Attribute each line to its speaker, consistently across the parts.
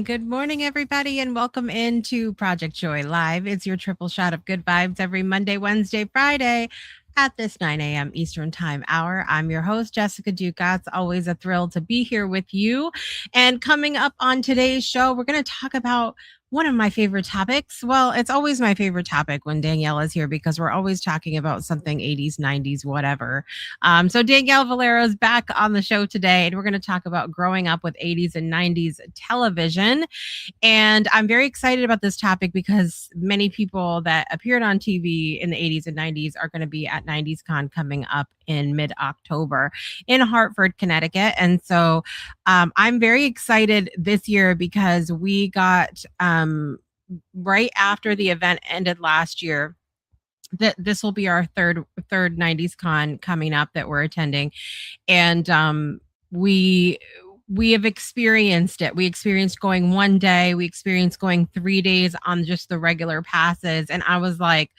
Speaker 1: Good morning, everybody, and welcome into Project Joy Live. It's your triple shot of good vibes every Monday, Wednesday, Friday at this 9 a.m. Eastern Time hour. I'm your host, Jessica Dugas. Always a thrill to be here with you. And coming up on today's show, we're going to talk about one of my favorite topics. Well, it's always my favorite topic when Danielle is here because we're always talking about something 80s, 90s, whatever. So Danielle Valero is back on the show today, and we're going to talk about growing up with 80s and 90s television. And I'm very excited about this topic because many people that appeared on TV in the 80s and 90s are going to be at 90s Con coming up in mid-October in Hartford, Connecticut. And so I'm very excited this year because we got right after the event ended last year. This will be our third 90s Con coming up that we're attending. And we have experienced it. We experienced going one day, we experienced going 3 days on just the regular passes. And I was like,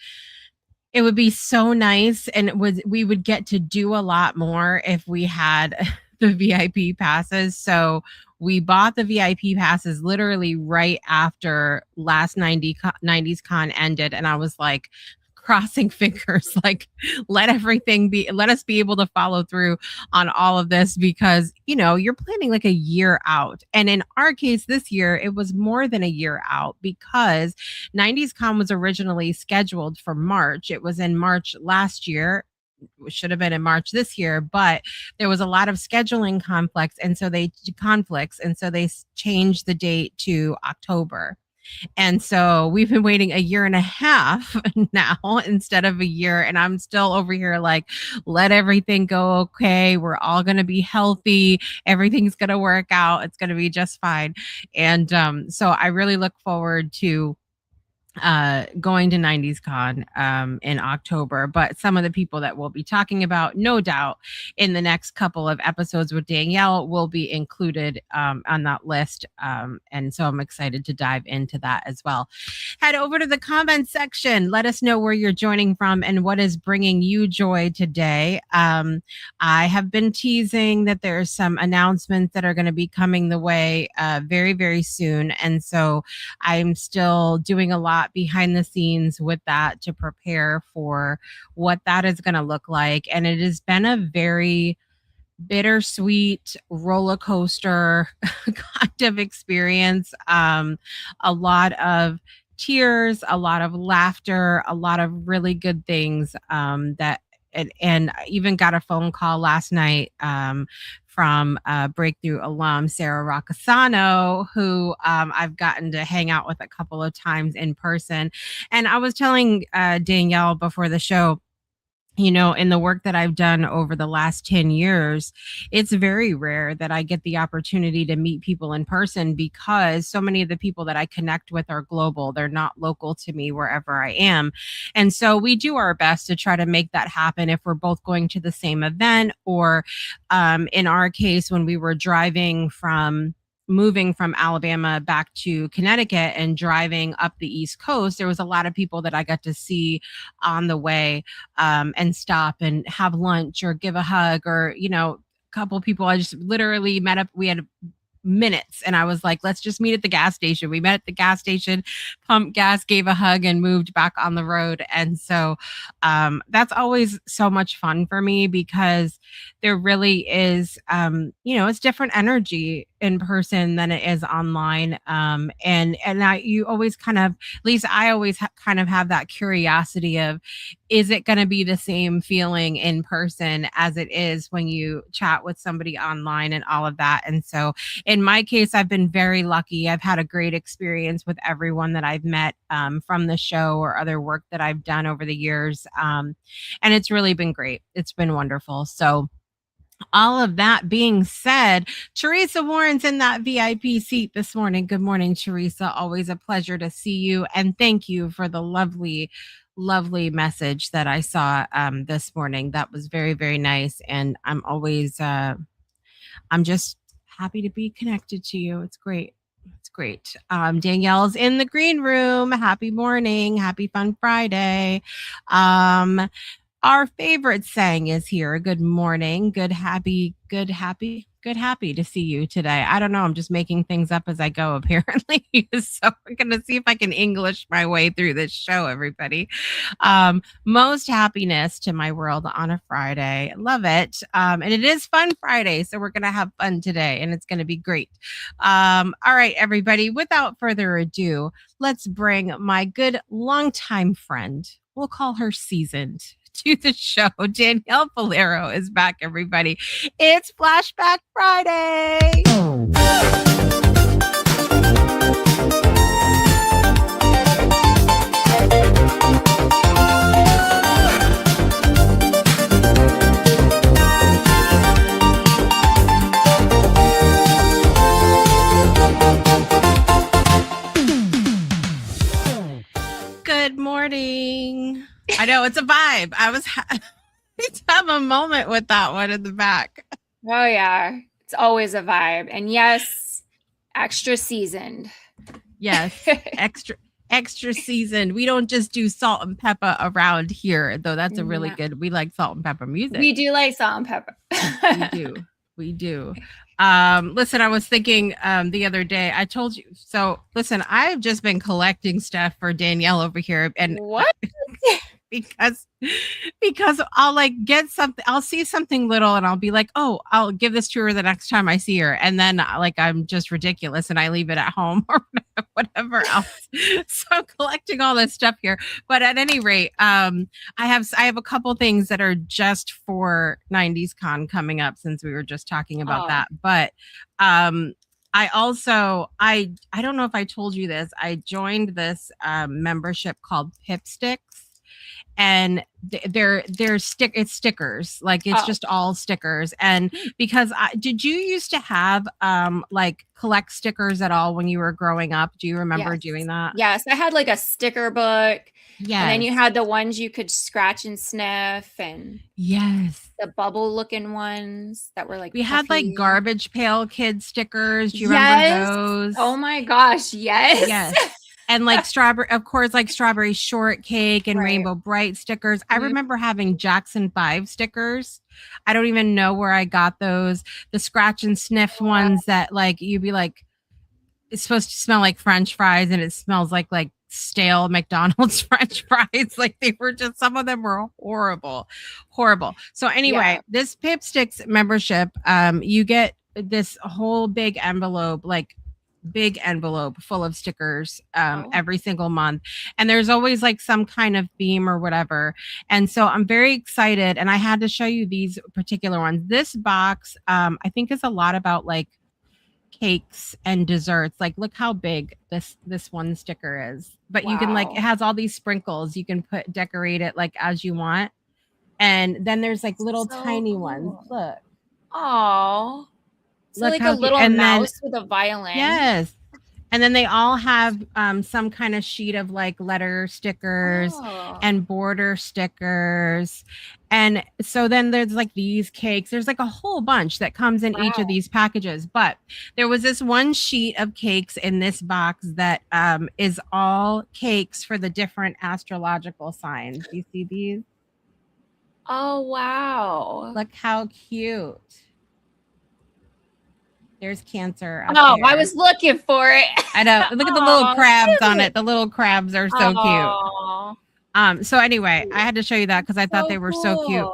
Speaker 1: it would be so nice. And we would get to do a lot more if we had the VIP passes. So we bought the VIP passes literally right after last 90s Con ended. And I was like, crossing fingers, like let us be able to follow through on all of this because you're planning like a year out. And in our case this year it was more than a year out because 90s Con was originally scheduled for March. It was in March last year. It should have been in March this year, but there was a lot of scheduling conflicts, and so they changed the date to October. And so we've been waiting a year and a half now instead of a year. And I'm still over here like, let everything go okay. We're all going to be healthy. Everything's going to work out. It's going to be just fine. And so I really look forward to going to 90s Con in October. But some of the people that we'll be talking about, no doubt, in the next couple of episodes with Danielle will be included on that list. And so I'm excited to dive into that as well. Head over to the comment section. Let us know where you're joining from and what is bringing you joy today. I have been teasing that there's some announcements that are going to be coming the way very, very soon. And so I'm still doing a lot behind the scenes with that to prepare for what that is going to look like. And it has been a very bittersweet roller coaster kind of experience. A lot of tears, a lot of laughter, a lot of really good things and I even got a phone call last night from Breakthrough alum Sarah Roccasano, who I've gotten to hang out with a couple of times in person. And I was telling Danielle before the show, in the work that I've done over the last 10 years, it's very rare that I get the opportunity to meet people in person because so many of the people that I connect with are global. They're not local to me wherever I am. And so we do our best to try to make that happen if we're both going to the same event or in our case, when we were moving from Alabama back to Connecticut and driving up the East Coast, there was a lot of people that I got to see on the way and stop and have lunch or give a hug or, a couple people I just literally met up. We had minutes and I was like, let's just meet at the gas station. We met at the gas station, pumped gas, gave a hug and moved back on the road. And so that's always so much fun for me because there really is, it's different energy in person than it is online. You always kind of, at least I always kind of have that curiosity of, is it going to be the same feeling in person as it is when you chat with somebody online and all of that? And so in my case, I've been very lucky. I've had a great experience with everyone that I've met from the show or other work that I've done over the years. And it's really been great. It's been wonderful. So all of that being said, Teresa Warren's in that VIP seat this morning. Good morning, Teresa. Always a pleasure to see you. And thank you for the lovely message that I saw this morning. That was very, very nice. And I'm always, I'm just happy to be connected to you. It's great. It's great. Danielle's in the green room. Happy morning. Happy Fun Friday. Our favorite saying is here. Good morning. Good happy to see you today. I don't know. I'm just making things up as I go, apparently. So we're going to see if I can English my way through this show, everybody. Most happiness to my world on a Friday. Love it. And it is Fun Friday. So we're going to have fun today and it's going to be great. All right, everybody. Without further ado, let's bring my good longtime friend. We'll call her seasoned to the show. Danielle Valero is back, everybody. It's Flashback Friday. Good morning. I know it's a vibe. I was have a moment with that one in the back.
Speaker 2: Oh yeah, it's always a vibe. And yes, extra seasoned.
Speaker 1: Yes, extra seasoned. We don't just do salt and pepper around here, though. That's a really good. We like salt and pepper music.
Speaker 2: We do like salt and pepper.
Speaker 1: We do. Listen, I was thinking the other day, I told you. So listen, I've just been collecting stuff for Danielle over here. And
Speaker 2: what?
Speaker 1: because I'll like get something, I'll see something little and I'll be like, oh, I'll give this to her the next time I see her. And then like I'm just ridiculous and I leave it at home or whatever else. So I'm collecting all this stuff here. But at any rate, I have a couple things that are just for 90s Con coming up since we were just talking about that. But I also I don't know if I told you this. I joined this membership called Pipsticks. And it's stickers, like it's just all stickers. And because did you used to have like collect stickers at all when you were growing up? Do you remember doing that?
Speaker 2: Yes, I had like a sticker book. Yeah, and then you had the ones you could scratch and sniff, and the bubble looking ones that were like
Speaker 1: we had like Garbage Pail Kid stickers. Do you remember those?
Speaker 2: Oh my gosh, yes.
Speaker 1: And like strawberry, of course, like strawberry shortcake and Rainbow Bright stickers. I remember having Jackson 5 stickers. I don't even know where I got those. The scratch and sniff ones that like you'd be like, it's supposed to smell like French fries and it smells like stale McDonald's French fries. Like they were just, some of them were horrible. So anyway, this Pipsticks membership, you get this whole big envelope full of stickers every single month, and there's always like some kind of theme or whatever. And so I'm very excited, and I had to show you these particular ones. This box I think is a lot about like cakes and desserts. Like look how big this one sticker is, but you can like, it has all these sprinkles, you can decorate it like as you want. And then there's like little tiny ones. Look.
Speaker 2: Oh, so like a little mouse with a violin.
Speaker 1: Yes. And then they all have some kind of sheet of like letter stickers and border stickers. And so then there's like these cakes. There's like a whole bunch that comes in each of these packages. But there was this one sheet of cakes in this box that is all cakes for the different astrological signs. Do you see these?
Speaker 2: Oh, wow.
Speaker 1: Look how cute. There's Cancer.
Speaker 2: There. I was looking for it.
Speaker 1: I know. Look at the little crabs on it. The little crabs are so cute. So anyway, I had to show you that because I thought they were so cute.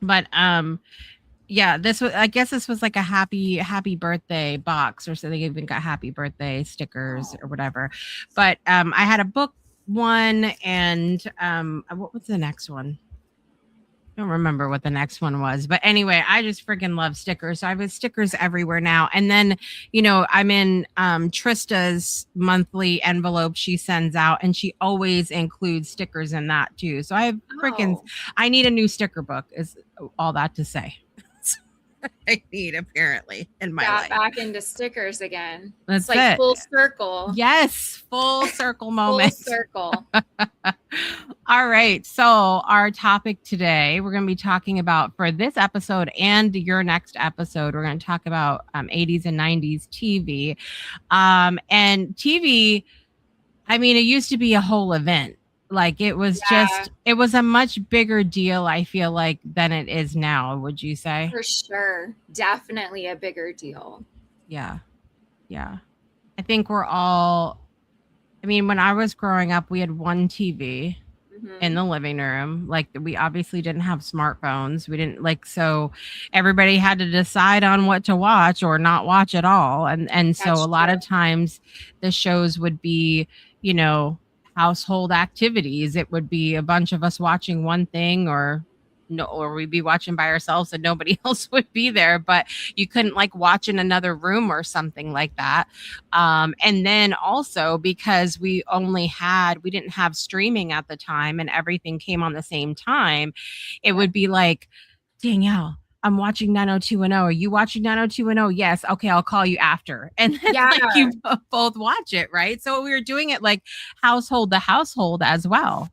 Speaker 1: But yeah, this was, I guess this was like a happy birthday box, or so they even got happy birthday stickers or whatever. But I had a book one, and what was the next one? I don't remember what the next one was, but anyway, I just freaking love stickers. So I have stickers everywhere now. And then, you know, I'm in Trista's monthly envelope she sends out, and she always includes stickers in that too. So I have I need a new sticker book, is all that to say. I need apparently in my life.
Speaker 2: Back into stickers again.
Speaker 1: That's
Speaker 2: it's like full circle.
Speaker 1: Yes, full circle moment.
Speaker 2: Full circle.
Speaker 1: All right. So our topic today, we're going to be talking about, for this episode and your next episode, we're going to talk about 80s and 90s TV. And TV, I mean, it used to be a whole event. Like it was just, it was a much bigger deal, I feel like, than it is now. Would you say?
Speaker 2: For sure. Definitely a bigger deal.
Speaker 1: Yeah. Yeah. I think we're all, I mean, when I was growing up, we had one TV in the living room. Like we obviously didn't have smartphones. We didn't like, so everybody had to decide on what to watch or not watch at all. And so a lot of times the shows would be, you know, household activities. It would be a bunch of us watching one thing, or no, or we'd be watching by ourselves and nobody else would be there, but you couldn't like watch in another room or something like that. And then also because we didn't have streaming at the time and everything came on the same time, it would be like, Danielle, I'm watching 90210. Are you watching 90210? Yes. Okay, I'll call you after. And then like you both watch it, right? So we were doing it like household to household as well.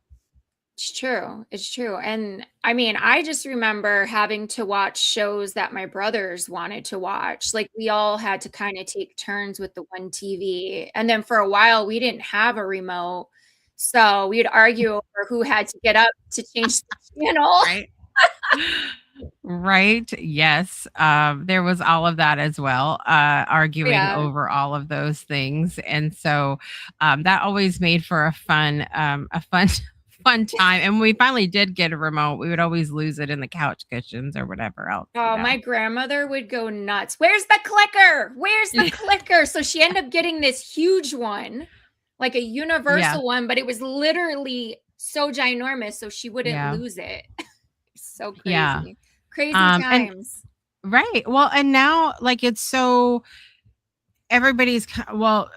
Speaker 2: It's true. It's true. And I mean, I just remember having to watch shows that my brothers wanted to watch. Like we all had to kind of take turns with the one TV. And then for a while, we didn't have a remote. So we'd argue over who had to get up to change the channel.
Speaker 1: Right. Right. Yes. There was all of that as well, arguing over all of those things. And so that always made for a fun time. And when we finally did get a remote, we would always lose it in the couch cushions or whatever else.
Speaker 2: Oh, my grandmother would go nuts. Where's the clicker? Where's the clicker? So she ended up getting this huge one, like a universal one, but it was literally so ginormous, so she wouldn't lose it. So crazy.
Speaker 1: Yeah.
Speaker 2: Crazy times.
Speaker 1: Right. Well, and now like it's so everybody's, well,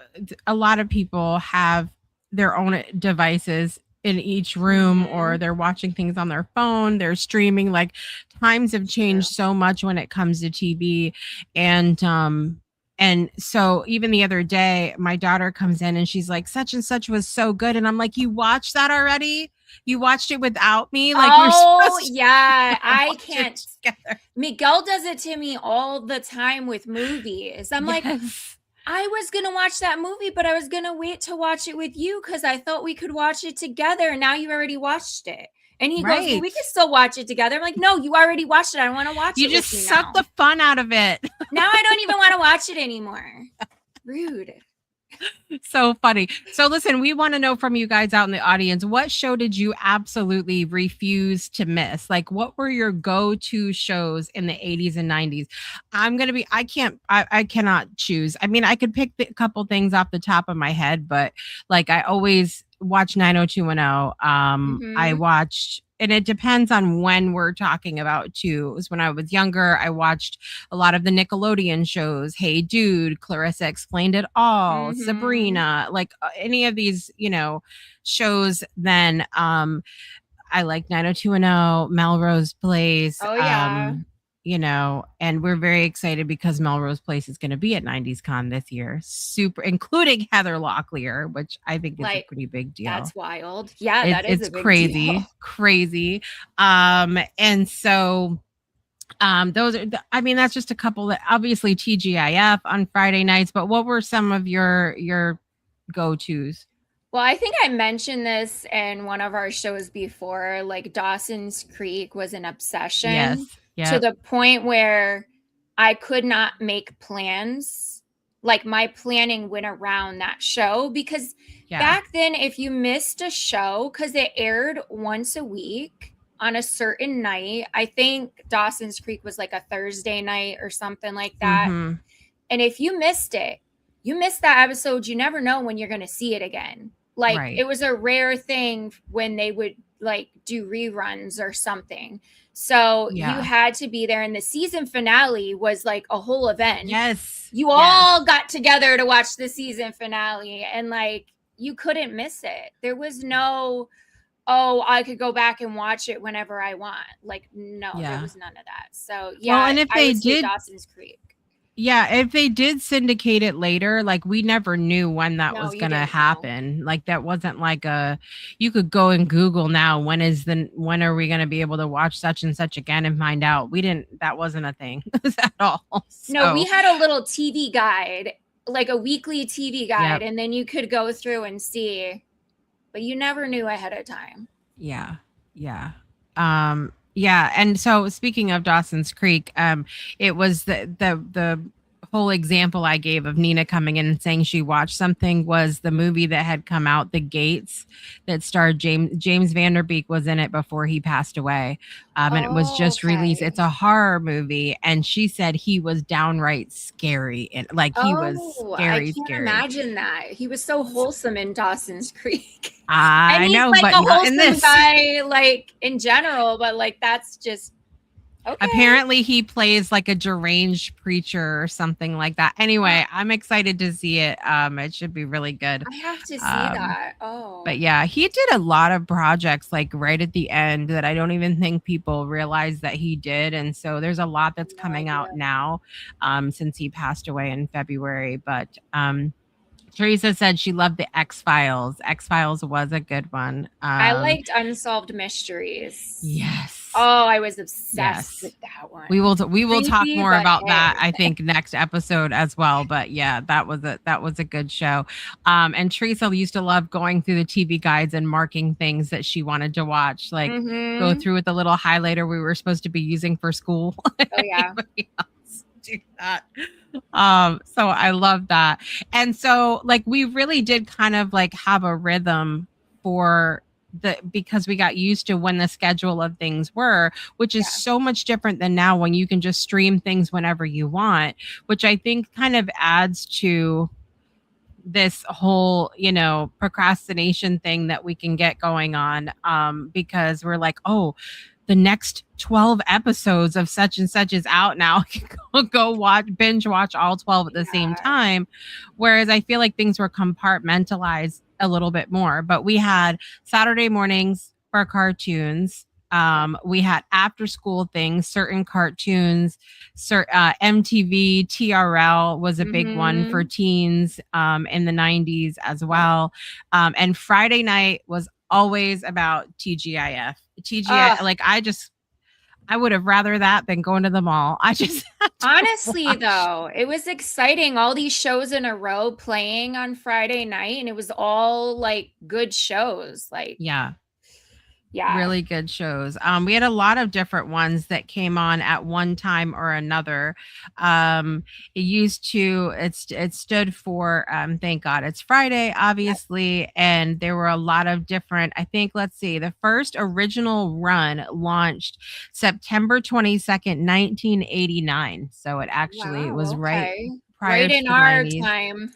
Speaker 1: a lot of people have their own devices in each room, or they're watching things on their phone, they're streaming. Like times have changed so much when it comes to TV. And so even the other day, my daughter comes in and she's like, such and such was so good. And I'm like, you watched that already? You watched it without me? Like,
Speaker 2: I can't. Miguel does it to me all the time with movies. I'm like, I was going to watch that movie, but I was going to wait to watch it with you because I thought we could watch it together. And now you already watched it. And he goes, well, we can still watch it together. I'm like, no, you already watched it. I don't want to watch it.
Speaker 1: You just suck the fun out of it.
Speaker 2: Now I don't even want to watch it anymore. Rude.
Speaker 1: So funny. So listen, we want to know from you guys out in the audience, what show did you absolutely refuse to miss? Like what were your go-to shows in the 80s and 90s? I cannot choose. I mean, I could pick a couple things off the top of my head, but like I always watch 90210. I watched, and it depends on when we're talking about too. It was when I was younger. I watched a lot of the Nickelodeon shows. Hey Dude, Clarissa Explained It All, Sabrina, like any of these, shows. Then I like 90210, Melrose Place.
Speaker 2: Oh yeah.
Speaker 1: And we're very excited because Melrose Place is going to be at 90s Con this year. Super, including Heather Locklear, which I think is a pretty big deal.
Speaker 2: That's wild. Yeah, that is a big deal.
Speaker 1: Crazy. And so those are, that's just a couple that obviously TGIF on Friday nights, but what were some of your go-tos?
Speaker 2: Well, I think I mentioned this in one of our shows before, like Dawson's Creek was an obsession.
Speaker 1: Yes. Yep.
Speaker 2: To the point where I could not make plans. Like my planning went around that show because back then, if you missed a show, because it aired once a week on a certain night, I think Dawson's Creek was like a Thursday night or something like that. And if you missed it, you missed that episode. You never know when you're going to see it again. Like it was a rare thing when they would like do reruns or something. So you had to be there. And the season finale was like a whole event.
Speaker 1: Yes.
Speaker 2: You all got together to watch the season finale and like you couldn't miss it. There was no, I could go back and watch it whenever I want. Like, no, there was none of that. So
Speaker 1: well, and if they did
Speaker 2: Dawson's Creek.
Speaker 1: Yeah, if they did syndicate it later, like we never knew when that was going to happen. Know. Like that wasn't like you could go and Google now, when are we going to be able to watch such and such again and find out. That wasn't a thing at all. So.
Speaker 2: No, we had a little TV guide, like a weekly TV guide. And then you could go through and see but you never knew ahead of time.
Speaker 1: Yeah. Yeah. Yeah, and so speaking of Dawson's Creek, it was the whole example I gave of Nina coming in and saying she watched something was the movie that had come out, The Gates, that starred James Van Der Beek was in it before he passed away. And it was
Speaker 2: Oh,
Speaker 1: just released.
Speaker 2: okay.
Speaker 1: It's a horror movie, and she said he was downright scary, and like he was
Speaker 2: Oh, I
Speaker 1: scary,
Speaker 2: can't
Speaker 1: scary.
Speaker 2: imagine that. He was so wholesome in Dawson's Creek. And
Speaker 1: I
Speaker 2: he's
Speaker 1: know,
Speaker 2: like
Speaker 1: but
Speaker 2: a
Speaker 1: not in
Speaker 2: wholesome
Speaker 1: this.
Speaker 2: guy, like in general, but like that's just okay.
Speaker 1: Apparently he plays like a deranged preacher or something like that. Anyway, I'm excited to see it. It should be really good.
Speaker 2: I have to see
Speaker 1: Um,
Speaker 2: that. Oh.
Speaker 1: but yeah, he did a lot of projects like right at the end that I don't even think people realize that he did. And so there's a lot that's
Speaker 2: No
Speaker 1: coming
Speaker 2: idea.
Speaker 1: out now since he passed away in February. But Teresa said she loved the X-Files. X-Files was a good one.
Speaker 2: I liked Unsolved Mysteries.
Speaker 1: Yes.
Speaker 2: Oh, I was obsessed with that one.
Speaker 1: We will talk
Speaker 2: Creepy,
Speaker 1: more
Speaker 2: but
Speaker 1: about that,
Speaker 2: hey.
Speaker 1: I think, next episode as well. But yeah, that was a good show. And Teresa used to love going through the TV guides and marking things that she wanted to watch, like go through with the little highlighter we were supposed to be using for school.
Speaker 2: Oh yeah.
Speaker 1: Do that. So I love that. And so like we really did kind of like have a rhythm for because we got used to when the schedule of things were, which is so much different than now when you can just stream things whenever you want, which I think kind of adds to this whole, procrastination thing that we can get going on, because we're like, oh, the next 12 episodes of such and such is out now. I can go binge watch all 12 at the same time. Whereas I feel like things were compartmentalized a little bit more, but we had Saturday mornings for cartoons. We had after school things, certain cartoons, MTV, TRL was a big one for teens in the 90s as well. And Friday night was always about TGIF. Like I would have rather that than going to the mall. I just
Speaker 2: honestly though, it was exciting. All these shows in a row playing on Friday night, and it was all like good shows. Like
Speaker 1: yeah.
Speaker 2: Yeah.
Speaker 1: Really good shows. We had a lot of different ones that came on at one time or another. It stood for Thank God It's Friday, obviously. And there were a lot of different, I think, let's see, the first original run launched September 22nd, 1989. So it actually was right prior to
Speaker 2: in
Speaker 1: the
Speaker 2: our
Speaker 1: 90s.
Speaker 2: time.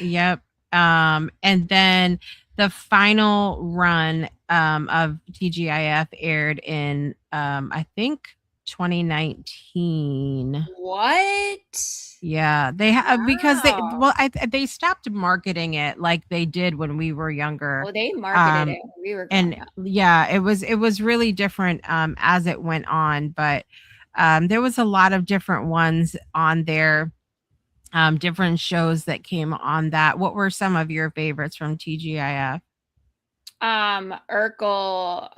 Speaker 1: Yep. And then the final run of TGIF aired in I think 2019.
Speaker 2: What?
Speaker 1: Yeah, they have because they stopped marketing it like they did when we were younger.
Speaker 2: Well, they marketed it when we were growing up.
Speaker 1: Yeah, it was really different as it went on, but there was a lot of different ones on there. Different shows that came on that. What were some of your favorites from TGIF?
Speaker 2: Urkel.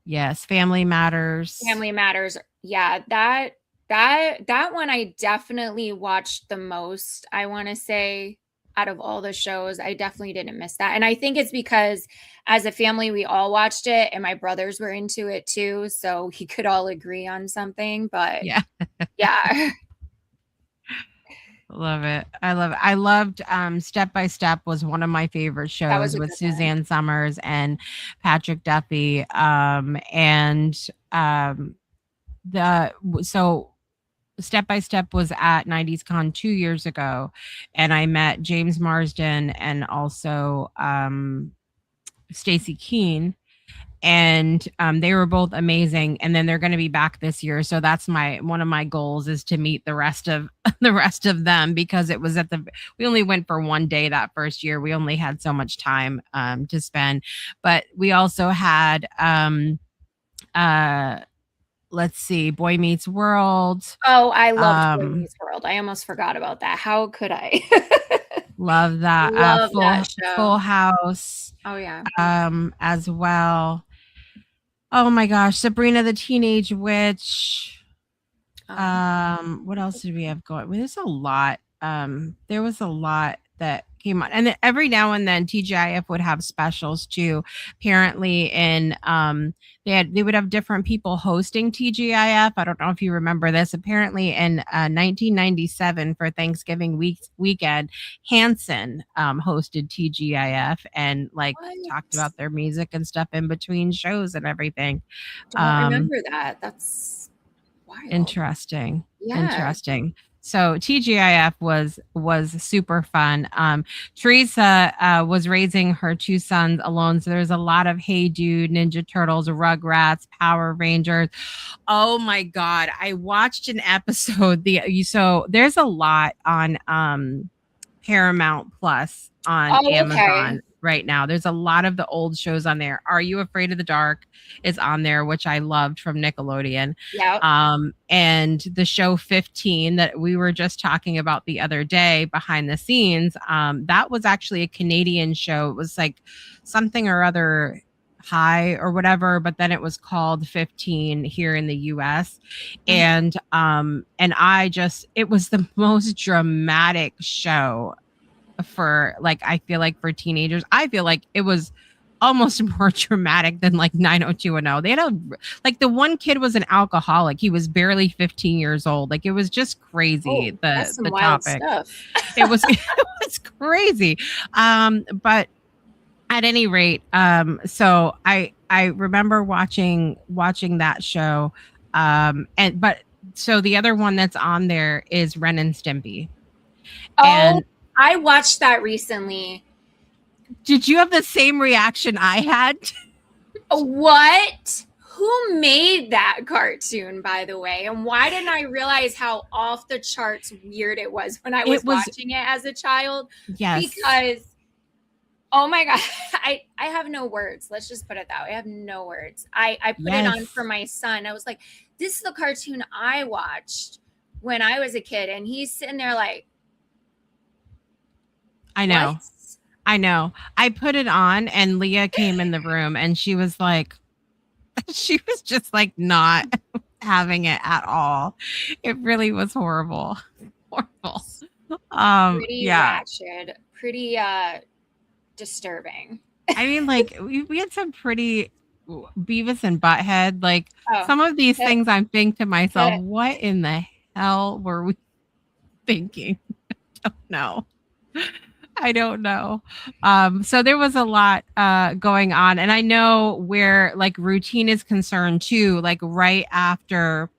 Speaker 1: Yes, Family Matters.
Speaker 2: Family Matters. Yeah, that one I definitely watched the most. I want to say out of all the shows, I definitely didn't miss that. And I think it's because as a family, we all watched it and my brothers were into it too. So we could all agree on something, but yeah.
Speaker 1: Love it. I love it. I loved Step by Step was one of my favorite shows with Suzanne Summers and Patrick Duffy. So Step by Step was at 90s Con 2 years ago, and I met James Marsden and also Stacey Keene. And they were both amazing, and then they're going to be back this year, so that's one of my goals is to meet the rest of them, because it was we only went for one day that first year. We only had so much time to spend, but we also had let's see, Boy Meets World.
Speaker 2: Oh, I loved Boy Meets World. I almost forgot about that. How could I?
Speaker 1: Love that.
Speaker 2: That show.
Speaker 1: Full House.
Speaker 2: Oh yeah.
Speaker 1: As well. Oh my gosh, Sabrina the Teenage Witch. What else did we have going? Well, there's a lot. There was a lot that came on. And then every now and then TGIF would have specials too. Apparently in they would have different people hosting TGIF. I don't know if you remember this. Apparently in 1997 for Thanksgiving weekend, Hanson hosted TGIF and like
Speaker 2: What?
Speaker 1: talked about their music and stuff in between shows and everything.
Speaker 2: Don't remember that. That's wild.
Speaker 1: Interesting.
Speaker 2: Yeah.
Speaker 1: Interesting. So TGIF was super fun. Teresa was raising her two sons alone. So there's a lot of Hey Dude, Ninja Turtles, Rugrats, Power Rangers. Oh my God. I watched an episode. So there's a lot on Paramount Plus on Amazon right now. There's a lot of the old shows on there. Are You Afraid of the Dark is on there, which I loved from Nickelodeon.
Speaker 2: Yeah.
Speaker 1: And the show 15 that we were just talking about the other day behind the scenes, that was actually a Canadian show. It was like something or other high or whatever, but then it was called 15 here in the US. And I just, it was the most dramatic show for like, I feel like for teenagers. I feel like it was almost more dramatic than like 90210. They had like the one kid was an alcoholic. He was barely 15 years old. Like it was just crazy. The topic. It was crazy. But at any rate, so I remember watching that show. So the other one that's on there is Ren and Stimpy.
Speaker 2: And I watched that recently.
Speaker 1: Did you have the same reaction I had?
Speaker 2: What? Who made that cartoon, by the way? And why didn't I realize how off the charts weird it was when I was watching it as a child?
Speaker 1: Yes.
Speaker 2: Because, oh my God, I have no words. Let's just put it that way. I have no words. I put it on for my son. I was like, this is the cartoon I watched when I was a kid. And he's sitting there like,
Speaker 1: I know. What? I know. I put it on and Leah came in the room and she was like, she was just like not having it at all. It really was horrible. Horrible.
Speaker 2: Pretty ratchet, pretty disturbing.
Speaker 1: I mean, like we had some pretty Beavis and Butthead. Like some of these things I'm thinking to myself, what in the hell were we thinking? I don't know. So there was a lot going on. And I know where like routine is concerned too, like right after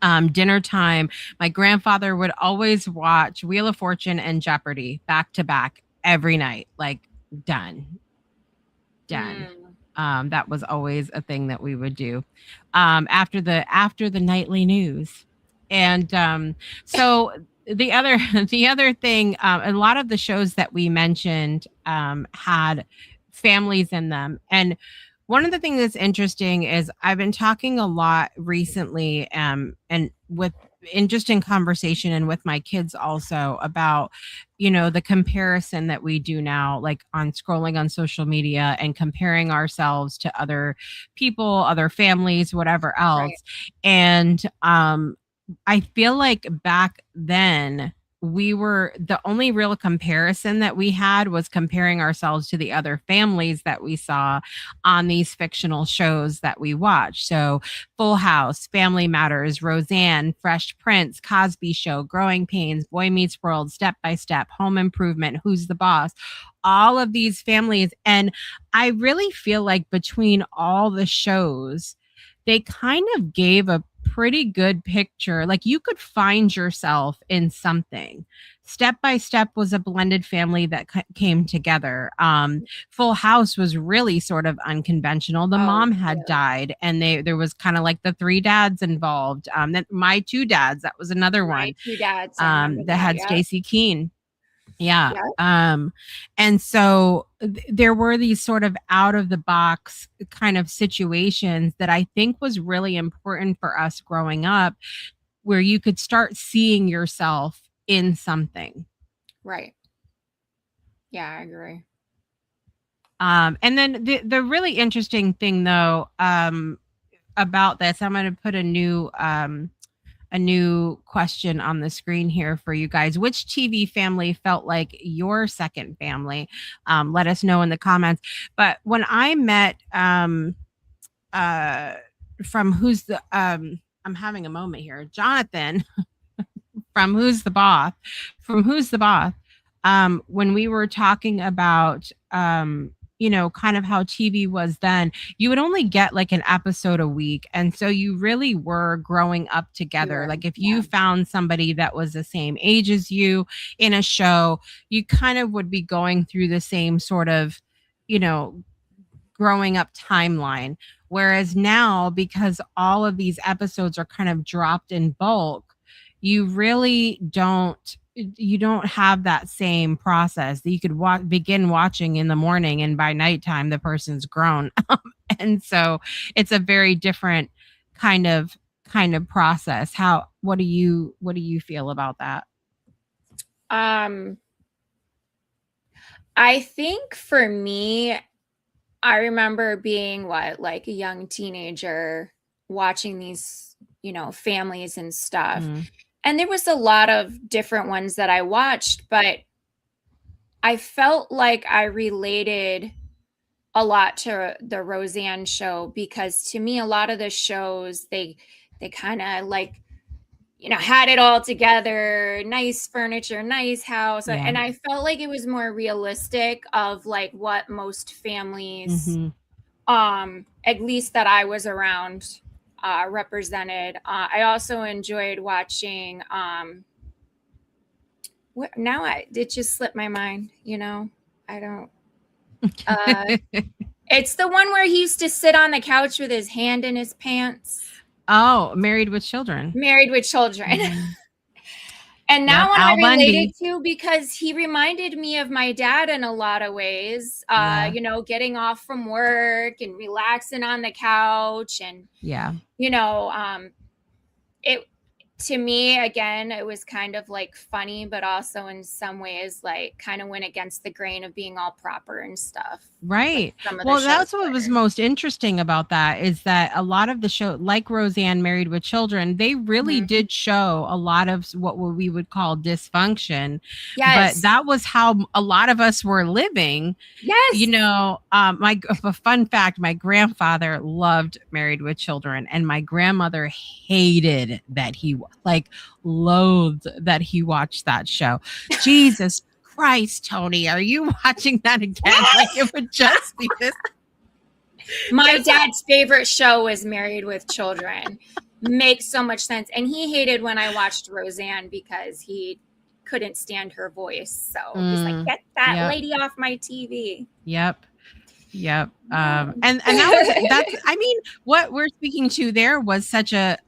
Speaker 1: dinner time, my grandfather would always watch Wheel of Fortune and Jeopardy back to back every night. Like done. That was always a thing that we would do after the nightly news. And so the other thing, a lot of the shows that we mentioned had families in them. And one of the things that's interesting is I've been talking a lot recently and just in conversation and with my kids also about, the comparison that we do now, like on scrolling on social media and comparing ourselves to other people, other families, whatever else. Right. And I feel like back then the only real comparison that we had was comparing ourselves to the other families that we saw on these fictional shows that we watched. So Full House, Family Matters, Roseanne, Fresh Prince, Cosby Show, Growing Pains, Boy Meets World, Step by Step, Home Improvement, Who's the Boss, all of these families. And I really feel like between all the shows, they kind of gave a pretty good picture. Like you could find yourself in something. Step by Step was a blended family that came together. Full House was really sort of unconventional. The mom had died and there was kind of like the three dads involved. My two dads, that was another one.
Speaker 2: Two dads
Speaker 1: that had Stacey Keene. Yeah. And so there were these sort of out of the box kind of situations that I think was really important for us growing up, where you could start seeing yourself in something.
Speaker 2: Right. Yeah, I agree.
Speaker 1: And then the really interesting thing though, about this, I'm going to put a new a new question on the screen here for you guys. Which TV family felt like your second family? Let us know in the comments. But when I met uh from who's the I'm having a moment here, Jonathan from Who's the Boss, from Who's the Boss, when we were talking about kind of how TV was then, you would only get like an episode a week. And so you really were growing up together. Like if you found somebody that was the same age as you in a show, you kind of would be going through the same sort of, growing up timeline. Whereas now, because all of these episodes are kind of dropped in bulk, you don't have that same process that you could begin watching in the morning and by nighttime the person's grown. And so it's a very different kind of process. What do you feel about that?
Speaker 2: I think for me, I remember being like a young teenager watching these, families and stuff. And there was a lot of different ones that I watched, but I felt like I related a lot to the Roseanne show, because to me, a lot of the shows, they kind of like, had it all together, nice furniture, nice house. Yeah. And I felt like it was more realistic of like what most families, at least that I was around, represented. I also enjoyed watching, it just slipped my mind, I don't, it's the one where he used to sit on the couch with his hand in his pants.
Speaker 1: Oh, Married with Children.
Speaker 2: Married with Children. Mm-hmm. And that one I related to because he reminded me of my dad in a lot of ways, getting off from work and relaxing on the couch. And, it, to me, again, it was kind of like funny, but also in some ways, like kind of went against the grain of being all proper and stuff.
Speaker 1: Right. Well, that's what was most interesting about that, is that a lot of the show, like Roseanne Married with Children, they really did show a lot of what we would call dysfunction. Yes. But that was how a lot of us were living. Yes. A fun fact, my grandfather loved Married with Children, and my grandmother hated that he loathed that he watched that show. Jesus Christ, Tony, are you watching that again? Like it would just be this.
Speaker 2: My dad's favorite show was Married with Children. Makes so much sense. And he hated when I watched Roseanne because he couldn't stand her voice. So he's like, get that lady off my TV.
Speaker 1: Yep. And that's I mean, what we're speaking to there was such a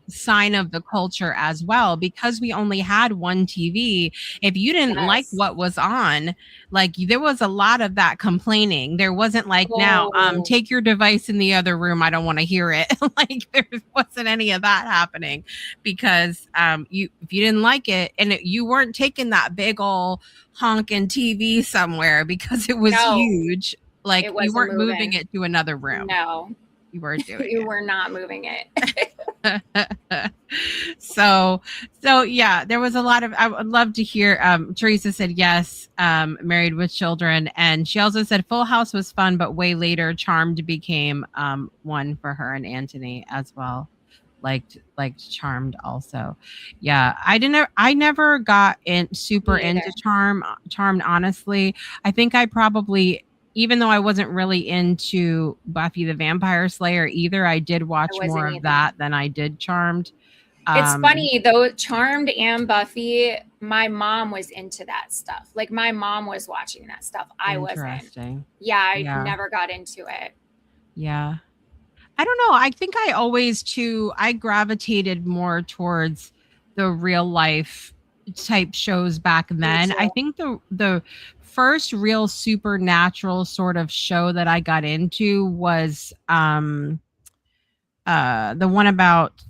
Speaker 1: sign of the culture as well, because we only had one TV. If you didn't like what was on, like there was a lot of that complaining. There wasn't like now take your device in the other room, I don't want to hear it. Like there wasn't any of that happening, because if you didn't like it, and you weren't taking that big old honking TV somewhere because it was huge. Like you weren't moving it to another room.
Speaker 2: No,
Speaker 1: you weren't doing
Speaker 2: you were not moving it.
Speaker 1: So yeah, there was a lot of, I would love to hear. Teresa said yes, Married with Children. And she also said Full House was fun, but way later Charmed became one for her and Anthony as well. Liked Charmed also. Yeah, I never got super into Charmed, honestly. I think I probably, even though I wasn't really into Buffy the Vampire Slayer either, I did watch more of that than I did Charmed.
Speaker 2: It's funny though, Charmed and Buffy, my mom was into that stuff. Like my mom was watching that stuff. I wasn't. Yeah, I never got into it.
Speaker 1: Yeah. I don't know. I think I gravitated more towards the real life type shows back then. I think the first real supernatural sort of show that I got into was the one about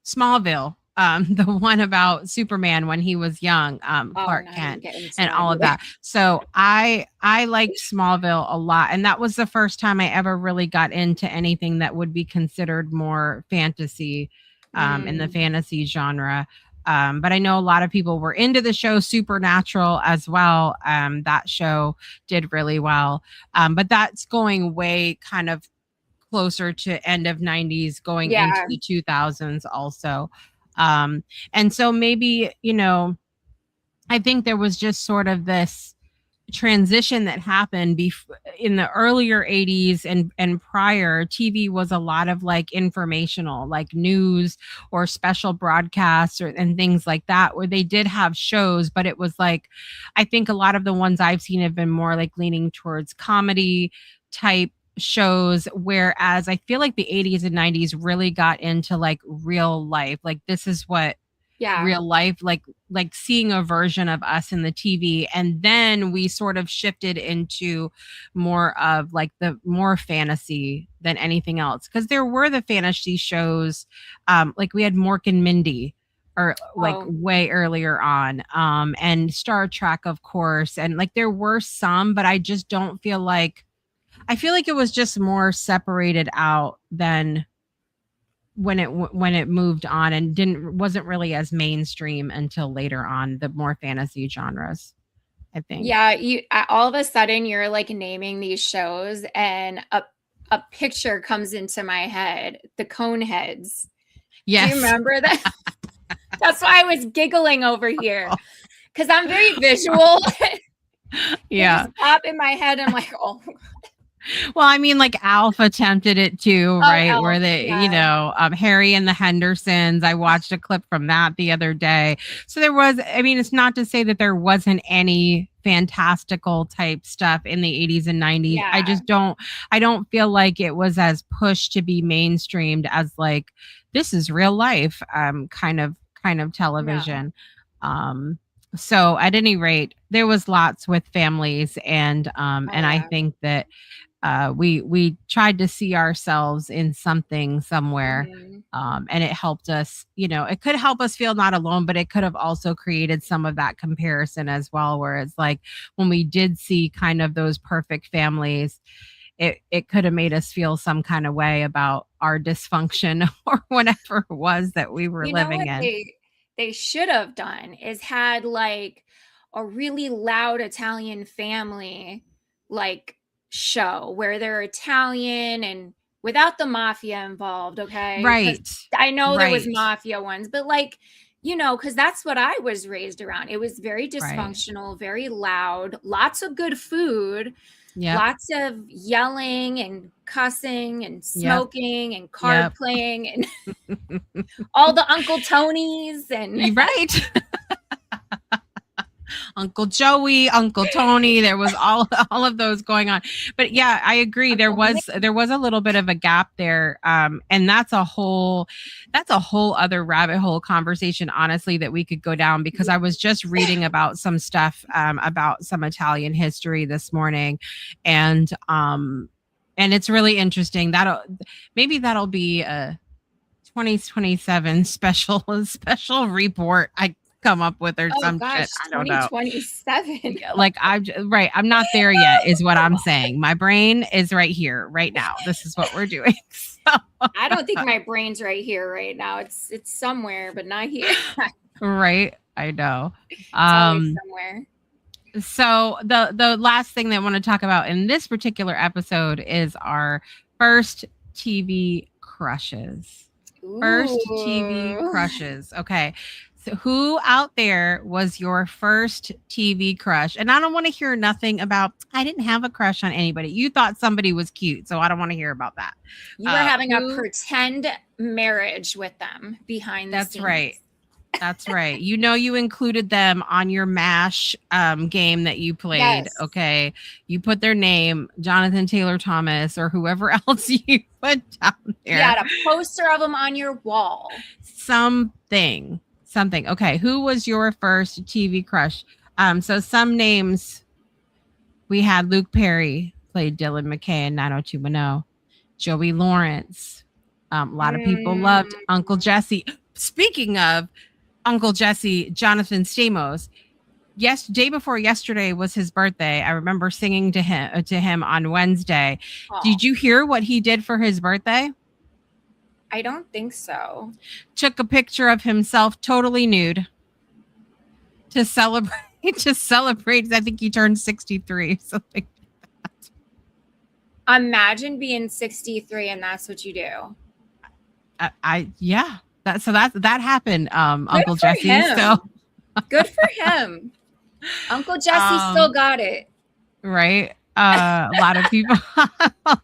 Speaker 1: Smallville. the one about Superman when he was young,
Speaker 2: Oh,
Speaker 1: Clark
Speaker 2: not even
Speaker 1: Kent,
Speaker 2: get into
Speaker 1: and
Speaker 2: that
Speaker 1: all of
Speaker 2: either.
Speaker 1: that. So I liked Smallville a lot, and that was the first time I ever really got into anything that would be considered more fantasy, in the
Speaker 2: Mm,
Speaker 1: fantasy genre. But I know a lot of people were into the show Supernatural as well. That show did really well, but that's going way kind of closer to end of 90s going into
Speaker 2: yeah,
Speaker 1: the 2000s also. And so maybe, I think there was just sort of this transition that happened in the earlier 80s and prior. TV was a lot of like informational, like news or special broadcasts and things like that, where they did have shows, but it was like, I think a lot of the ones I've seen have been more like leaning towards comedy type shows, whereas I feel like the 80s and 90s really got into like real life, like this is what
Speaker 2: yeah.
Speaker 1: real life, like seeing a version of us in the TV. And then we sort of shifted into more of like the more fantasy than anything else, because there were the fantasy shows, like we had Mork and Mindy, or like
Speaker 2: Oh,
Speaker 1: way earlier on, and Star Trek, of course, and like there were some, but I just don't feel like, I feel like it was just more separated out than when it moved on, and didn't wasn't really as mainstream until later on, the more fantasy genres, I think.
Speaker 2: yeah. All of a sudden you're like naming these shows, and a picture comes into my head. The Coneheads. Do you
Speaker 1: Yes.
Speaker 2: remember that? That's why I was giggling over here, because I'm very visual. They
Speaker 1: Yeah.
Speaker 2: just pop in my head. I'm like, oh,
Speaker 1: Well, I mean, like Alf attempted it too,
Speaker 2: oh,
Speaker 1: right? Where
Speaker 2: Elf.
Speaker 1: they,
Speaker 2: Yeah,
Speaker 1: Harry and the Hendersons. I watched a clip from that the other day. So there was, I mean, it's not to say that there wasn't any fantastical type stuff in the 80s and 90s.
Speaker 2: yeah,
Speaker 1: I don't feel like it was as pushed to be mainstreamed as like, this is real life, kind of
Speaker 2: no.
Speaker 1: television. So at any rate, there was lots with families,
Speaker 2: Oh
Speaker 1: and I
Speaker 2: yeah.
Speaker 1: think that we tried to see ourselves in something somewhere,
Speaker 2: Mhm.
Speaker 1: and it helped us, it could help us feel not alone, but it could have also created some of that comparison as well, where it's like when we did see kind of those perfect families, it could have made us feel some kind of way about our dysfunction or whatever it was that we were
Speaker 2: You know
Speaker 1: living
Speaker 2: what
Speaker 1: in.
Speaker 2: they should have done is had like a really loud Italian family like show where they're Italian and without the mafia involved, okay? Because
Speaker 1: Right.
Speaker 2: I know there was
Speaker 1: Right.
Speaker 2: mafia ones, but like, because that's what I was raised around. It was very
Speaker 1: Right.
Speaker 2: dysfunctional, very loud, lots of good food,
Speaker 1: Yep.
Speaker 2: lots of yelling and cussing and
Speaker 1: Yep.
Speaker 2: smoking and card
Speaker 1: Yep.
Speaker 2: playing and all the Uncle Tonys and
Speaker 1: You're right. Uncle Joey, Uncle Tony. There was all of those going on. But yeah, I agree. There
Speaker 2: Uncle Nick.
Speaker 1: was there was a little bit of a gap there, and that's a whole other rabbit hole conversation, honestly, that we could go down, because I was just reading about some stuff, about some Italian history this morning, and it's really interesting. That'll be a 2027 special report I come up with, or
Speaker 2: Oh
Speaker 1: some shit.
Speaker 2: gosh,
Speaker 1: I don't know.
Speaker 2: 2027.
Speaker 1: Like right, I'm not there yet, is what I'm saying. My brain is right here, right now. This is what we're doing. So,
Speaker 2: I don't think my brain's right here right now. It's somewhere, but not here.
Speaker 1: right, I know.
Speaker 2: It's always
Speaker 1: Um,
Speaker 2: somewhere.
Speaker 1: so the last thing that I want to talk about in this particular episode is our first TV crushes. First TV
Speaker 2: Ooh.
Speaker 1: crushes. Okay. So who out there was your first TV crush? And I don't want to hear nothing about, I didn't have a crush on anybody. You thought somebody was cute, so I don't want to hear about that.
Speaker 2: You were having a
Speaker 1: Who
Speaker 2: pretend marriage with them behind the
Speaker 1: That's
Speaker 2: scenes.
Speaker 1: right. That's right. You included them on your MASH game that you played.
Speaker 2: Yes.
Speaker 1: Okay. You put their name, Jonathan Taylor Thomas, or whoever else you put down
Speaker 2: You
Speaker 1: there.
Speaker 2: had a poster of them on your wall.
Speaker 1: Something. Something. Okay. Who was your first TV crush? So some names, we had Luke Perry, played Dylan McKay in 90210. Joey Lawrence. A lot of people loved
Speaker 2: Mm.
Speaker 1: Uncle Jesse. speaking of Uncle Jesse, Jonathan Stamos, day before yesterday was his birthday. I remember singing to him on Wednesday. Oh. Did you hear what he did for his birthday?
Speaker 2: I don't think so.
Speaker 1: Took a picture of himself totally nude to celebrate. I think he turned 63. Something like
Speaker 2: that. Imagine being 63 and that's what you do.
Speaker 1: Yeah. That happened, Uncle Jesse. Him. So
Speaker 2: good for him. Uncle Jesse still got it.
Speaker 1: Right. A lot of people.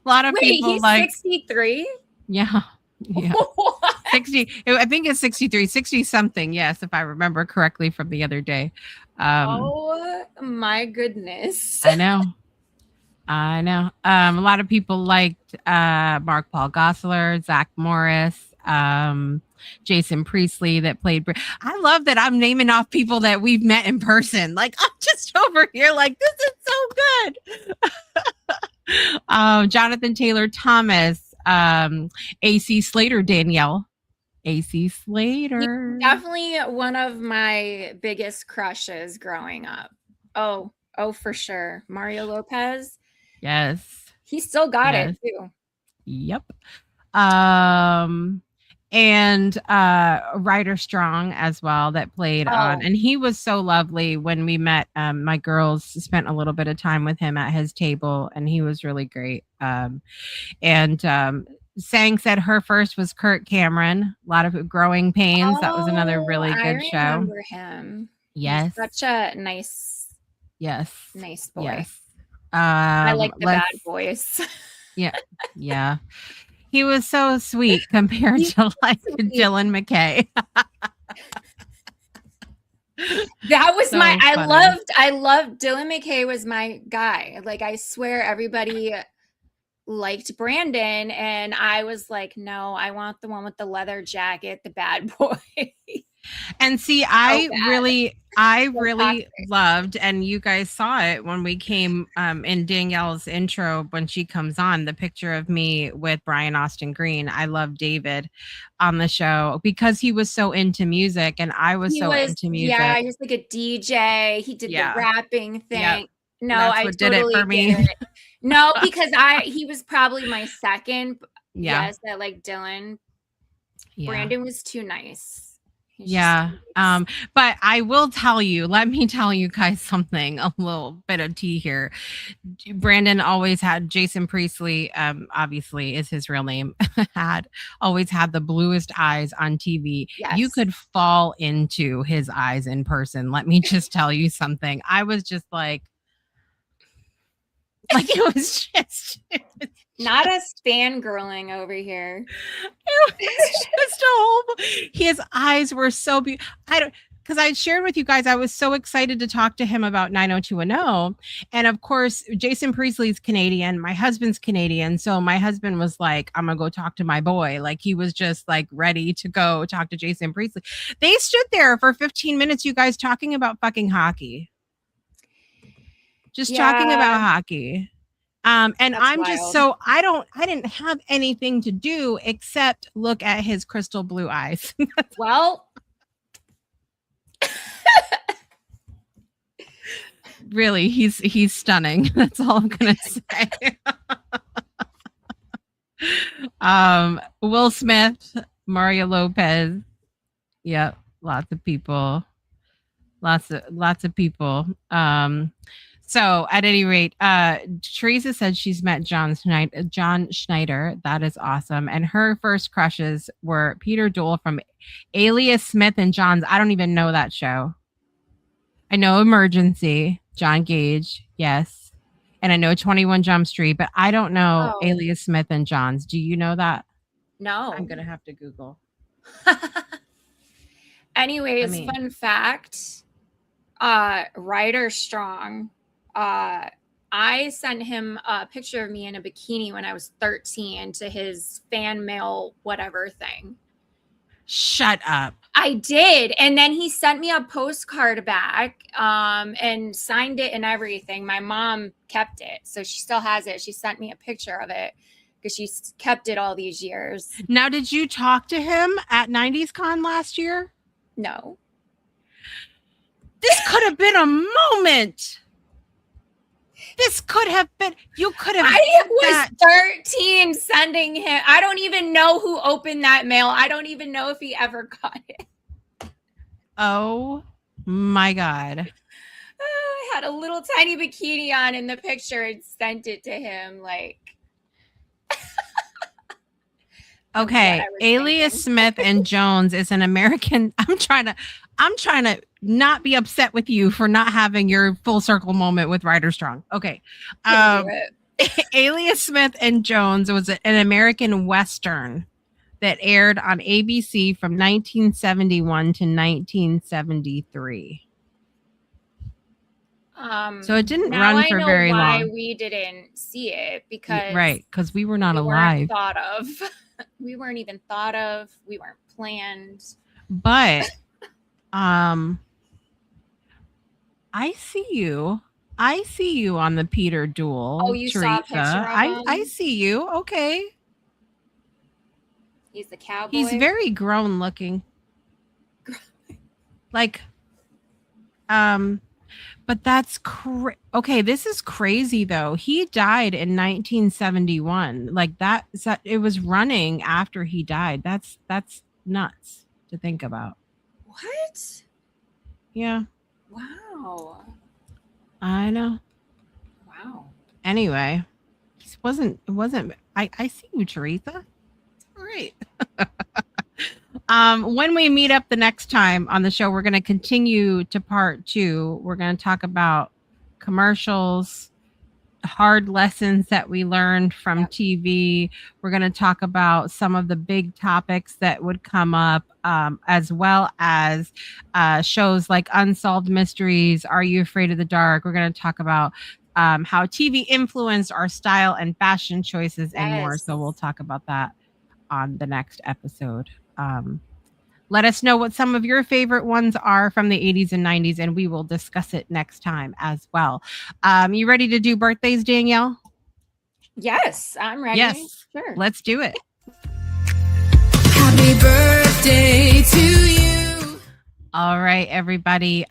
Speaker 2: Wait, people he's like 63?
Speaker 1: Yeah. Yeah. 60. I think it's 63, 60 something. Yes, if I remember correctly from the other day.
Speaker 2: Oh my goodness.
Speaker 1: I know. A lot of people liked Mark Paul Gosselaar, Zach Morris, Jason Priestley that played. I love that I'm naming off people that we've met in person. Like, I'm just over here like, this is so good. Jonathan Taylor Thomas, AC Slater, Danielle. AC Slater.
Speaker 2: He's definitely one of my biggest crushes growing up. Oh, for sure. Mario Lopez.
Speaker 1: Yes.
Speaker 2: He still got it too.
Speaker 1: Yep. And Ryder Strong as well that played on, and he was so lovely when we met. My girls spent a little bit of time with him at his table, and he was really great. And Sang said her first was Kirk Cameron. A lot of Growing Pains. That was another really good show. I
Speaker 2: remember him.
Speaker 1: Yes.
Speaker 2: He's such a nice.
Speaker 1: Yes.
Speaker 2: Nice boy.
Speaker 1: Yes.
Speaker 2: I like the bad boys.
Speaker 1: Yeah. He was so sweet compared to like Dylan McKay.
Speaker 2: That was so funny. I loved Dylan McKay was my guy. Like, I swear everybody liked Brandon, and I was like, no, I want the one with the leather jacket, the bad boy.
Speaker 1: And see, I really loved, and you guys saw it when we came in Danielle's intro when she comes on, the picture of me with Brian Austin Green. I love David on the show because he was so into music, and I was into music.
Speaker 2: Yeah, he was like a DJ. He did the rapping thing. Yep. No,
Speaker 1: I totally did it for me.
Speaker 2: No, because he was probably my second. Yeah. Yes, I like Dylan. Yeah. Brandon was too nice.
Speaker 1: Yeah. But I will tell you, let me tell you guys something, a little bit of tea here. Brandon always had, Jason Priestley, obviously is his real name, always had the bluest eyes on TV. Yes. You could fall into his eyes in person. Let me just tell you something. I was just like it was just
Speaker 2: not us fangirling over here.
Speaker 1: It was just a whole. His eyes were so beautiful. Because I shared with you guys, I was so excited to talk to him about 90210. And of course, Jason Priestley's Canadian. My husband's Canadian. So my husband was like, I'm going to go talk to my boy. Like, he was just like ready to go talk to Jason Priestley. They stood there for 15 minutes, you guys, talking about fucking hockey. Just talking about hockey. And that's I'm wild. Just so I didn't have anything to do except look at his crystal blue eyes.
Speaker 2: Well,
Speaker 1: really, he's stunning. That's all I'm gonna say. Will Smith, Mario Lopez. Yep, lots of people. Lots of people. So at any rate, Teresa said she's met John Schneider. That is awesome. And her first crushes were Peter Dole from Alias Smith and John's. I don't even know that show. I know Emergency, John Gage. Yes. And I know 21 Jump Street, but I don't know Alias Smith and John's. Do you know that?
Speaker 2: No.
Speaker 1: I'm going to have to Google.
Speaker 2: Anyways, fun fact, Ryder Strong, I sent him a picture of me in a bikini when I was 13 to his fan mail whatever thing.
Speaker 1: Shut up.
Speaker 2: I did. And then he sent me a postcard back and signed it and everything. My mom kept it, so she still has it. She sent me a picture of it. because she's kept it all these years.
Speaker 1: Now, did you talk to him at 90s Con last year?
Speaker 2: No.
Speaker 1: This could have been a moment. This could have been. You could have.
Speaker 2: I was 13 sending him. I don't even know who opened that mail. I don't even know if he ever got it.
Speaker 1: Oh my God.
Speaker 2: I had a little tiny bikini on in the picture and sent it to him. Like,
Speaker 1: okay, Alias Smith and Jones is an American. I'm trying to not be upset with you for not having your full circle moment with Ryder Strong. Okay. Alias Smith and Jones was an American Western that aired on ABC from 1971 to 1973. So it didn't run for very long.
Speaker 2: Why we didn't see it,
Speaker 1: because we were not alive.
Speaker 2: Thought of. We weren't even thought of. We weren't planned.
Speaker 1: But I see you. I see you on the Peter duel.
Speaker 2: Oh, you
Speaker 1: Teresa.
Speaker 2: saw a picture of him?
Speaker 1: I see you. Okay.
Speaker 2: He's the cowboy.
Speaker 1: He's very grown looking. Like, but that's okay. This is crazy though. He died in 1971. Like that. It was running after he died. That's nuts to think about.
Speaker 2: What?
Speaker 1: Yeah.
Speaker 2: Wow.
Speaker 1: I know.
Speaker 2: Wow.
Speaker 1: Anyway, it wasn't. I see you, Teresa. All right. When we meet up the next time on the show, we're going to continue to part 2. We're going to talk about commercials, hard lessons that we learned from TV. We're going to talk about some of the big topics that would come up, as well as shows like Unsolved Mysteries, Are You Afraid of the Dark? We're going to talk about how TV influenced our style and fashion choices and more. So we'll talk about that on the next episode. Let us know what some of your favorite ones are from the 80s and 90s, and we will discuss it next time as well. You ready to do birthdays, Danielle?
Speaker 2: Yes, I'm ready.
Speaker 1: Yes,
Speaker 2: sure.
Speaker 1: Let's do it.
Speaker 3: Happy birthday to you.
Speaker 1: All right, everybody.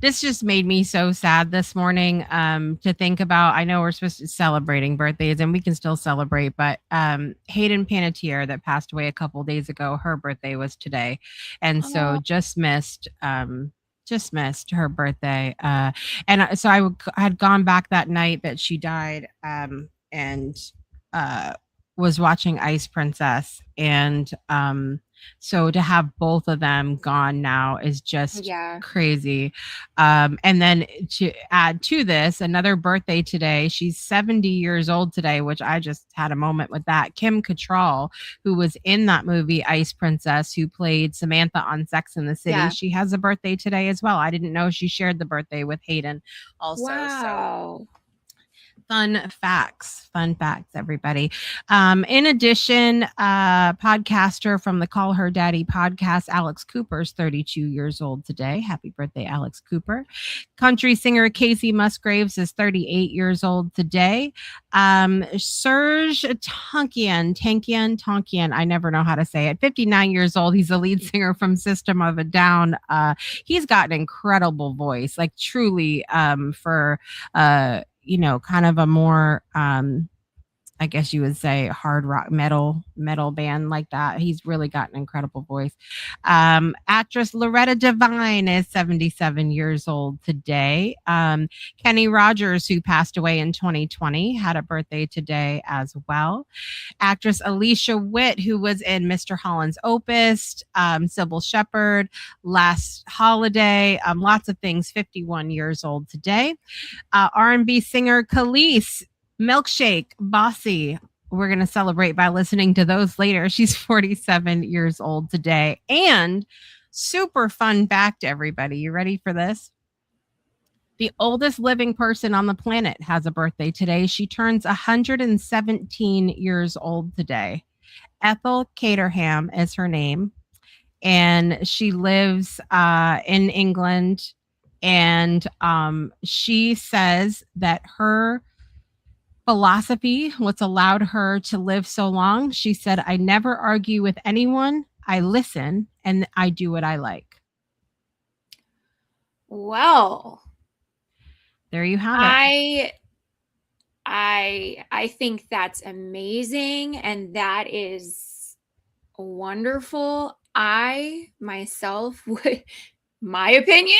Speaker 1: This just made me so sad this morning to think about. I know we're supposed to be celebrating birthdays and we can still celebrate, but Hayden Panettiere that passed away a couple days ago, her birthday was today. And so just missed her birthday. And so I had gone back that night that she died and was watching Ice Princess. And so to have both of them gone now is just crazy. And then to add to this, another birthday today. She's 70 years old today, which I just had a moment with that. Kim Cattrall, who was in that movie Ice Princess, who played Samantha on Sex and the City. Yeah. She has a birthday today as well. I didn't know she shared the birthday with Hayden also.
Speaker 2: Wow.
Speaker 1: So fun facts, everybody. In addition, podcaster from the Call Her Daddy podcast, Alex Cooper, is 32 years old today. Happy birthday, Alex Cooper. Country singer Casey Musgraves is 38 years old today. Serge Tankian, I never know how to say it, 59 years old. He's the lead singer from System of a Down. He's got an incredible voice, like truly, for kind of a more, I guess you would say, hard rock metal band like that. He's really got an incredible voice. Actress Loretta Devine is 77 years old today. Kenny Rogers, who passed away in 2020, had a birthday today as well. Actress Alicia Witt, who was in Mr. Holland's Opus, Sybil Shepherd, Last Holiday, lots of things, 51 years old today. R&B singer Khalees, Milkshake, Bossy. We're going to celebrate by listening to those later. She's 47 years old today. And super fun fact, everybody. You ready for this? The oldest living person on the planet has a birthday today. She turns 117 years old today. Ethel Caterham is her name. And she lives in England. And she says that her philosophy, what's allowed her to live so long. She said, I never argue with anyone. I listen and I do what I like.
Speaker 2: Well,
Speaker 1: there you have it.
Speaker 2: I think that's amazing, and that is wonderful. I myself would, my opinion,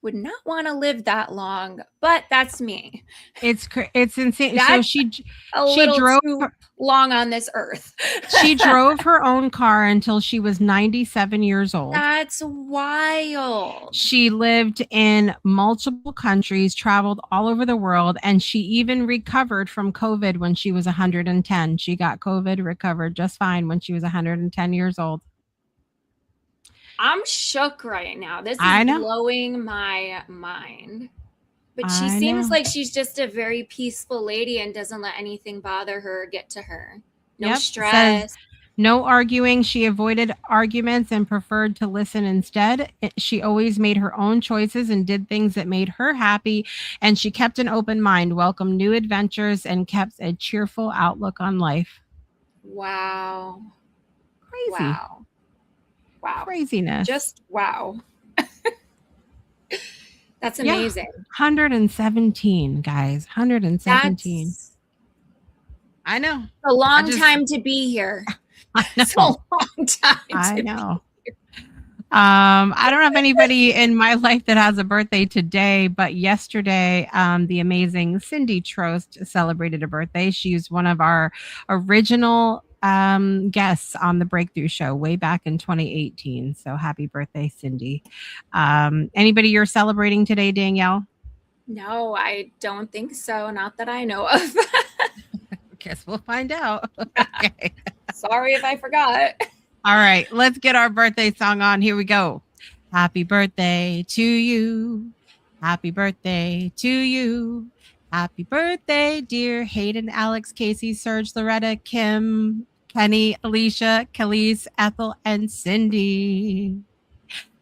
Speaker 2: would not want to live that long, but that's me.
Speaker 1: It's insane.
Speaker 2: That's
Speaker 1: so she
Speaker 2: drove
Speaker 1: too
Speaker 2: long on this earth.
Speaker 1: She drove her own car until she was 97 years old.
Speaker 2: That's wild.
Speaker 1: She lived in multiple countries, traveled all over the world, and she even recovered from COVID when she was 110. She got COVID, recovered just fine when she was 110 years old.
Speaker 2: I'm shook right now. This is blowing my mind. But she seems like she's just a very peaceful lady and doesn't let anything bother her or get to her. No stress.
Speaker 1: No arguing. She avoided arguments and preferred to listen instead. She always made her own choices and did things that made her happy. And she kept an open mind, welcomed new adventures, and kept a cheerful outlook on life.
Speaker 2: Wow.
Speaker 1: Crazy.
Speaker 2: Wow.
Speaker 1: Craziness.
Speaker 2: Just wow. That's amazing.
Speaker 1: 117, guys. 117. I know.
Speaker 2: A long time to be here.
Speaker 1: I know.
Speaker 2: It's a long time
Speaker 1: I know. I don't have anybody in my life that has a birthday today, but yesterday, the amazing Cindy Trost celebrated a birthday. She's one of our original guests on the Breakthrough Show way back in 2018. So happy birthday, Cindy. Anybody you're celebrating today, Danielle?
Speaker 2: No, I don't think so. Not that I know of.
Speaker 1: Guess we'll find out. Okay.
Speaker 2: Sorry if I forgot.
Speaker 1: All right, let's get our birthday song on. Here we go. Happy birthday to you. Happy birthday to you. Happy birthday, dear Hayden, Alex, Casey, Serge, Loretta, Kim, Kenny, Alicia, Khalees, Ethel, and Cindy.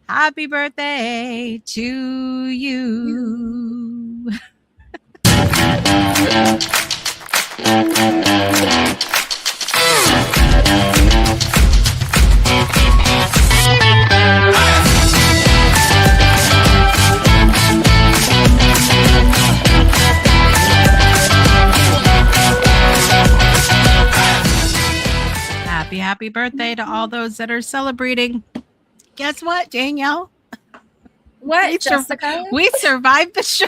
Speaker 1: Happy birthday to you. Happy birthday to all those that are celebrating. Guess what, Danielle?
Speaker 2: What, Jessica?
Speaker 1: We survived the show.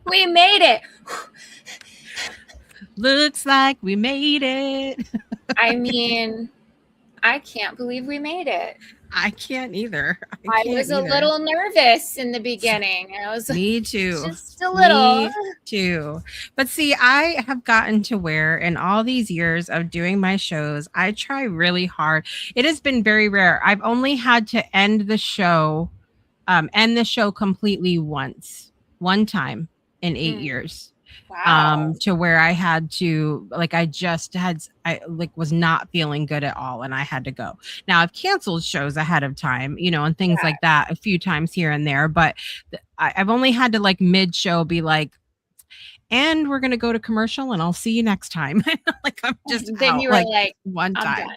Speaker 2: We made it.
Speaker 1: Looks like we made it.
Speaker 2: I mean, I can't believe we made it.
Speaker 1: I can't either.
Speaker 2: I was a little nervous in the beginning.
Speaker 1: Me too.
Speaker 2: Just a little.
Speaker 1: Me too. But see, I have gotten to where in all these years of doing my shows, I try really hard. It has been very rare. I've only had to end the show completely one time in 8 years.
Speaker 2: Wow.
Speaker 1: To where I had to, like, I was not feeling good at all and I had to go. Now I've canceled shows ahead of time, and things like that a few times here and there, but I've only had to, like, mid-show be like, and we're going to go to commercial and I'll see you next time. Like, I'm just
Speaker 2: then
Speaker 1: out,
Speaker 2: you were like
Speaker 1: one time.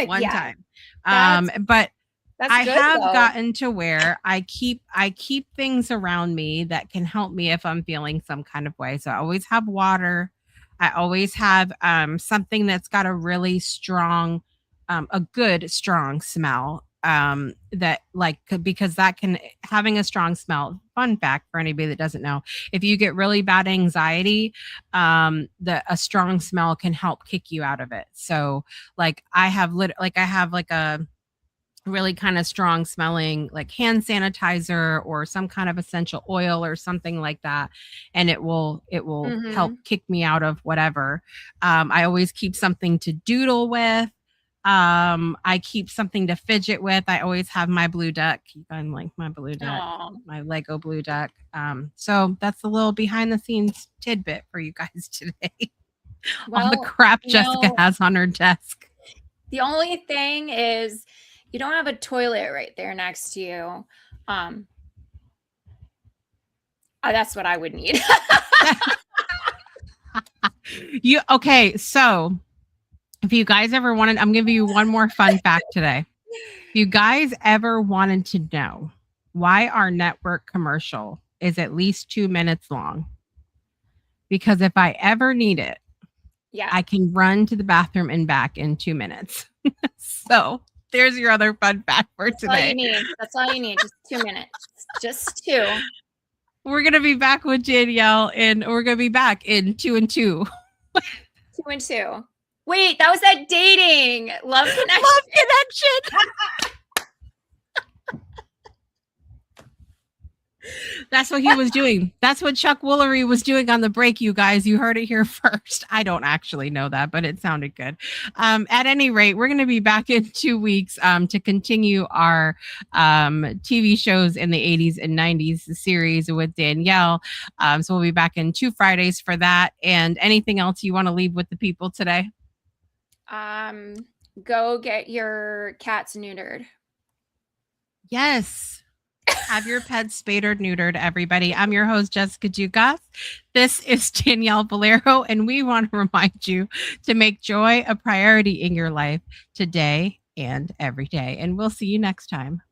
Speaker 1: One time. But
Speaker 2: that's
Speaker 1: I
Speaker 2: good,
Speaker 1: have
Speaker 2: though.
Speaker 1: gotten to where I keep things around me that can help me if I'm feeling some kind of way. So I always have water. I always have something that's got a really strong, a good strong smell. That, like, because having a strong smell. Fun fact for anybody that doesn't know, if you get really bad anxiety, a strong smell can help kick you out of it. So, like, I have a really kind of strong smelling, like, hand sanitizer or some kind of essential oil or something like that, and it will help kick me out of whatever. I always keep something to doodle with. I keep something to fidget with. I always have my blue duck. I'm like my blue duck. Aww. My Lego blue duck. So that's a little behind the scenes tidbit for you guys today. Well, all the crap Jessica has on her desk.
Speaker 2: The only thing is, you don't have a toilet right there next to you. That's what I would need.
Speaker 1: Okay, so if you guys ever wanted, I'm giving you one more fun fact today. If you guys ever wanted to know why our network commercial is at least 2 minutes long, because if I ever need it, I can run to the bathroom and back in 2 minutes. So there's your other fun fact for today.
Speaker 2: That's all you need. That's all you need. Just 2 minutes. Just 2.
Speaker 1: We're going to be back with Danielle, and we're going to be back in 2 and 2.
Speaker 2: 2 and 2. Wait, that was that dating. Love connection.
Speaker 1: Love connection. That's what he was doing. That's what Chuck Woolery was doing on the break, you guys. You heard it here first. I don't actually know that, but it sounded good. At any rate, we're going to be back in 2 weeks to continue our TV shows in the 80s and 90s series with Danielle. So we'll be back in 2 Fridays for that. And anything else you want to leave with the people today?
Speaker 2: Go get your cats neutered.
Speaker 1: Yes. Have your pets spayed or neutered, everybody. I'm your host, Jessica Dugas. This is Danielle Valero, and we want to remind you to make joy a priority in your life today and every day. And we'll see you next time.